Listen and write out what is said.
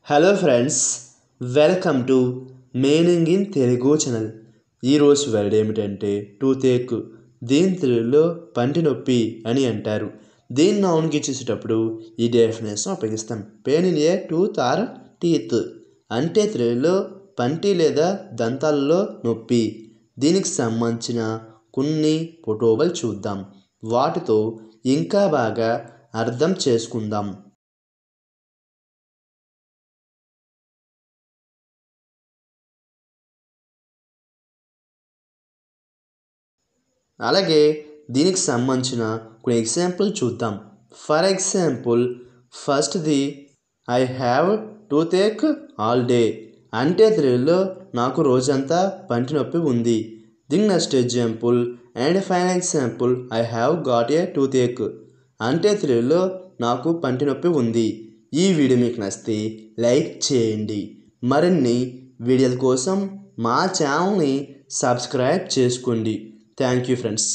Hello friends, welcome to meaning in Telugu channel. ఈరోజు word ఏమిటంటే టూతేక్. దీని తెలుగులో పంటి నొప్పి అని అంటారు. దీన్ని నౌన్కి చూసేటప్పుడు ఈ డెఫినేషన్ ఉపయోగిస్తాం. Pain in a tooth or teeth అంటే తెలుగులో పంటి లేదా దంతాలలో నొప్పి. దీనికి సంబంధించిన కొన్ని ఫోటోలు చూద్దాం. వాటితో ఇంకా బాగా అర్థం చేసుకుందాం. అలాగే దీనికి సంబంధించిన కొన్ని ఎగ్జాంపుల్ చూద్దాం. ఫర్ ఎగ్జాంపుల్, ఫస్ట్ది I have toothache all day అంటే తెలుగులో నాకు రోజంతా పంటి నొప్పి ఉంది. దీని next example and final example I have got a toothache అంటే తెలుగులో నాకు పంటి నొప్పి ఉంది. ఈ వీడియో మీకు నచ్చితే లైక్ చేయండి. మరిన్ని వీడియోల కోసం మా ఛానల్ని సబ్స్క్రైబ్ చేసుకోండి. Thank you friends.